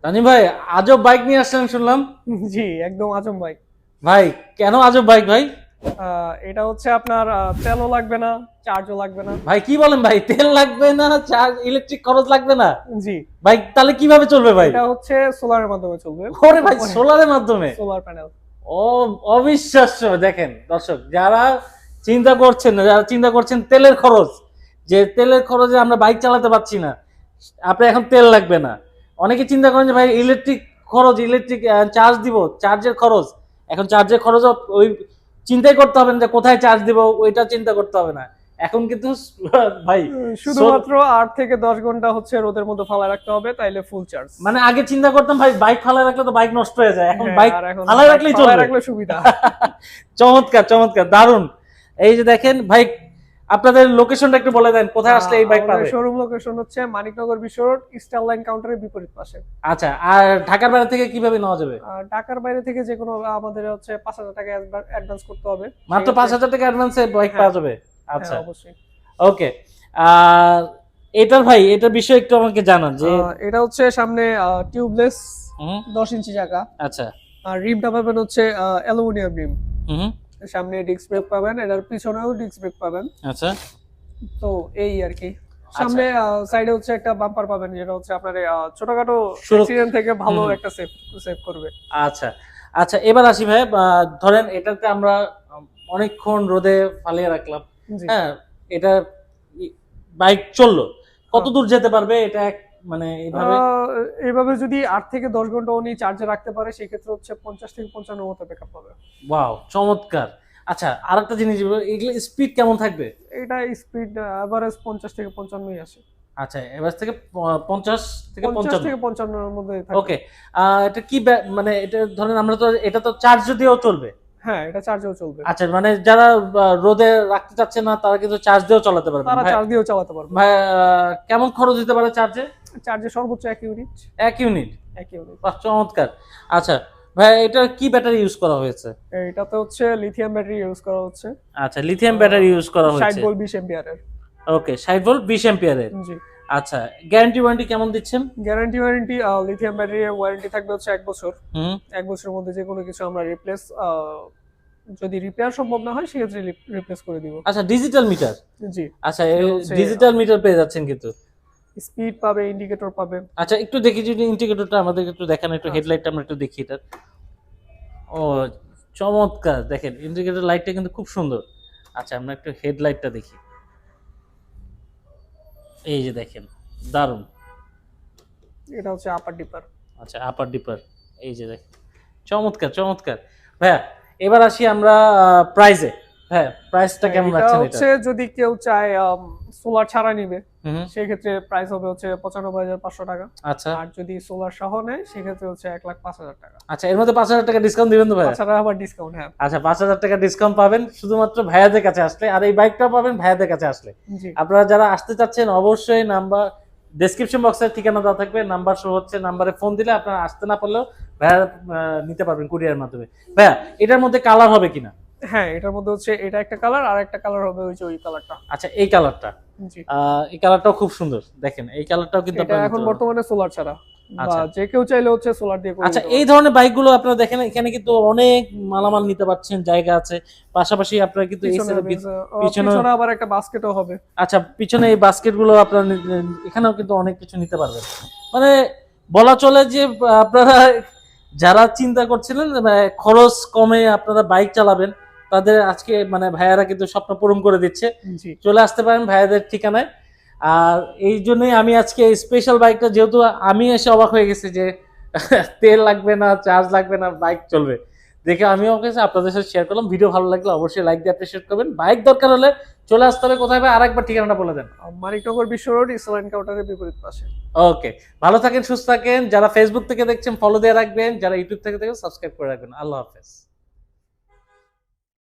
তানি ভাই, আজব বাইক নিয়ে আসলেন শুনলাম। জি, একদম আজম বাইক। ভাই, কেন আজব বাইক ভাই? এটা হচ্ছে আপনার তেলও লাগবে না, চার্জও লাগবে না। ভাই কি বলেন ভাই, তেল লাগবে না, চার্জ ইলেকট্রিক খরচ লাগবে না? জি, বাইক তাহলে কিভাবে চলবে ভাই? এটা হচ্ছে সোলারের মাধ্যমে চলবে। ওরে ভাই, সোলারের মাধ্যমে? Solar panel. ও, অবিশ্বাস্য। দেখেন দর্শক, যারা চিন্তা করছেন তেলের খরচ, যে তেলের খরচে আমরা বাইক চালাতে পারছি না, আপনার এখন তেল লাগবে না। অনেকে চিন্তা করেন যে ভাই ইলেকট্রিক চার্জ দিব, চার্জের খরচ, এখন চার্জের খরচ ওই চিন্তাই করতে হবে না যে কোথায় চার্জ দিব, ওইটা চিন্তা করতে হবে না এখন কিন্তু। ভাই শুধুমাত্র 8 থেকে 10 ঘন্টা হচ্ছে রোদের মধ্যে ফালায় রাখতে হবে, তাইলে ফুল চার্জ। মানে আগে চিন্তা করতাম ভাই বাইক ফালায় রাখলে তো বাইক নষ্ট হয়ে যায়, এখন হ্যাঁ, বাইক আর এখন ফালায় রাখলেই চলবে। রাখলে সুবিধা। চমৎকার চমৎকার, দারুন। এই যে দেখেন ভাই, আপনাদের লোকেশনটা একটু বলে দেন, কোথায় আসলে এই বাইক পাবে? শোরুম লোকেশন হচ্ছে মানিকনগর বিশ্ব রোড, স্টার লাইন কাউন্টারের বিপরীত পাশে। আচ্ছা, আর ঢাকার বাইরে থেকে কিভাবে নেওয়া যাবে? আর ঢাকার বাইরে থেকে যে কোনো আমাদের হচ্ছে 5,000 টাকা অ্যাডভান্স করতে হবে। মাত্র 5,000 টাকা অ্যাডভান্সে বাইক পাওয়া যাবে? আচ্ছা, হ্যাঁ, অবশ্যই। ওকে। আর এটার বিষয়ে একটু আমাকে জানান যে এটা হচ্ছে সামনে টিউবলেস হুম, 10 ইঞ্চি চাকা। আচ্ছা, আর রিমটা পাবেন হচ্ছে অ্যালুমিনিয়াম রিম। হুম, সামনে ডিস্ক ব্রেক পাবেন, এটার পিছনেও ডিস্ক ব্রেক পাবেন। আচ্ছা, তো এই আর কি। সামনে সাইডে হচ্ছে একটা বাম্পার পাবেন, যেটা হচ্ছে আপনার ছোটখাটো অ্যাক্সিডেন্ট থেকে ভালো একটা সেভ করবে। আচ্ছা। আচ্ছা, এবার আসি ভাই, ধরেন এটাতে আমরা অনেকক্ষণ রোদে ফালিয়ে রাখলাম, জি। হ্যাঁ, এটা বাইক চললো, কত দূর যেতে পারবে এটা মানে এইভাবে? এইভাবে যদি 8 থেকে 10 ঘন্টা উনি চার্জে রাখতে পারে, সেক্ষেত্রে হচ্ছে 50 থেকে 55 মতো ব্যাকআপ পাবে। ওয়াও, চমৎকার। আচ্ছা, আরেকটা জিনিস, এগুলো স্পিড কেমন থাকবে? এটা স্পিড এভারেজ 50 থেকে 55ই আসে। আচ্ছা, এবার থেকে 50 থেকে 50 55। থেকে 55 এর মধ্যে থাকে। ওকে। এটা কি মানে এটা ধরেন আমরা তো, এটা তো চার্জ দিয়েও চলবে? হ্যাঁ, এটা চার্জেও চলবে। আচ্ছা, মানে যারা রোদে রাখতে চাচ্ছে না তারা কিন্তু চার্জ দিয়েও চালাতে পারবে? তারা চার্জ দিয়েও চালাতে পারবে। ভাই, কেমন খরচ দিতে পারে চার্জে? চার্জে সর্বোচ্চ 1 ইউনিট। 1 ইউনিট? 1 ইউনিট। বাহ, চমৎকার। আচ্ছা ভাই, এটা কি ব্যাটারি ইউজ করা হয়েছে? এটাতে হচ্ছে লিথিয়াম ব্যাটারি ইউজ করা হচ্ছে। আচ্ছা, লিথিয়াম ব্যাটারি ইউজ করা 60 হয়েছে। ভোল্ট 20 অ্যাম্পিয়ারের। ওকে, 60 ভোল্ট 20 অ্যাম্পিয়ারের। জি। আচ্ছা, গ্যারান্টি ওয়ারেন্টি কেমন দিচ্ছেন? ওয়ারেন্টি লিথিয়াম ব্যাটারির ওয়ারেন্টি থাকবে হচ্ছে 1 বছর। হুম। 1 বছরের মধ্যে যে কোনো কিছু আমরা যদি রিপেয়ার সম্ভব না হয়, সেক্ষেত্রে রিপ্লেস করে দিব। আচ্ছা, ডিজিটাল মিটার? জি। আচ্ছা, ডিজিটাল মিটার পেয়ে যাচ্ছেন কিন্তু। স্পিড পাবে, ইন্ডিকেটর পাবে। আচ্ছা, একটু দেখি যদি ইন্ডিকেটরটা আমাদের একটু দেখান, একটু হেডলাইটটা আমরা একটু দেখি এটা। ও, চমৎকার। দেখেন ইন্ডিকেটর লাইটটা কিন্তু খুব সুন্দর। আচ্ছা, আমরা একটু হেডলাইটটা দেখি। এই যে দেখেন, দারুণ। এটা হচ্ছে আপার ডিপার। আচ্ছা, আপার ডিপার। এই যে দেখেন, চমৎকার চমৎকার। ভাইয়া, এবার আসি আমরা প্রাইজে। হ্যাঁ, প্রাইসটা কেমন এটা রাখছেন এটা? হচ্ছে যদি কেউ চায় সোলার ছাড়া নিবে, হুম। সেই ক্ষেত্রে প্রাইস হবে হচ্ছে 95,500 টাকা। আচ্ছা আর যদি সোলার সহ নেয়, সেক্ষেত্রে হচ্ছে 1,05,000 টাকা। আচ্ছা, এর মধ্যে 5,000 টাকা ডিসকাউন্ট দিবেন তো ভাইয়া? তাছাড়া আবার ডিসকাউন্ট। হ্যাঁ। আচ্ছা, 5,000 টাকা ডিসকাউন্ট পাবেন শুধুমাত্র ভাইয়াদের কাছে আসলে, আর এই বাইকটাও পাবেন ভাইয়াদের কাছে আসলে। জি। আপনারা যারা আসতে চাচ্ছেন অবশ্যই নাম্বার ডেসক্রিপশন বক্সের ঠিকানা দেওয়া থাকবে, নাম্বার শো হচ্ছে, নাম্বারে ফোন দিলে আপনারা আসতে না পারলেও ভাইয়া নিতে পারবেন কুরিয়ার মাধ্যমে। ভাইয়া, এটার মধ্যে কালার হবে কিনা? হ্যাঁ, এটার মধ্যে হচ্ছে এটা একটা কালার, আর একটা কালার হবে ওই কালারটা। আচ্ছা, এই কালারটা, জি। এই কালারটাও খুব সুন্দর। দেখেন এই কালারটাও কিন্তু এটা আপনারা এখন নিতে পারবেন। বর্তমানে সোলার ছাড়া, বা আচ্ছা যে কেউ চাইলে হচ্ছে সোলার দিয়ে করে আচ্ছা, নিতে এই পারবে। ধরনের বাইকগুলো আপনারা দেখেন এখানে কিন্তু অনেক মালামাল নিতে পারছেন, জায়গা আছে। পাশাপাশি আপনারা কিন্তু পিছনে পিছনে আবার একটা বাস্কেটও হবে। আচ্ছা, পিছনে এই বাস্কেটগুলো আপনারা এখানেও কিন্তু অনেক কিছু নিতে পারবেন। মানে বলা চলে যে আপনারা যারা চিন্তা করছিলেন খরচ কমে আপনারা বাইক চালাবেন, তাদের আজকে মানে ভাইয়ারা কিন্তু স্বপ্ন পূরণ করে দিচ্ছে। জি। চলে আসতে পারেন ভাইয়াদের ঠিকানায়। আর এই জন্যই আমি আজকে স্পেশাল বাইকটা, যেহেতু আমি এসে অবাক হয়ে গেছি যে তেল লাগবে না, চার্জ লাগবে না, বাইক চলবে দেখে আমিও আপনাদের সাথে শেয়ার করলাম। ভিডিও ভালো লাগলে অবশ্যই লাইক দিয়ে অ্যাপ্রিশিয়েট করবেন। বাইক দরকার হলে চলে আসতে হবে কোথায় ভাই? আরেকবার ঠিকানাটা বলে দেন। মানিকনগর বিশ্ব রোড, ইসলাইন কাউন্টারের বিপরীত পাশে। ওকে, ভালো থাকেন, সুস্থ থাকেন। যারা ফেসবুক থেকে দেখছেন ফলো দিয়ে রাখবেন, যারা ইউটিউব থেকে দেখবেন সাবস্ক্রাইব করে রাখবেন। আল্লাহ হাফেজ।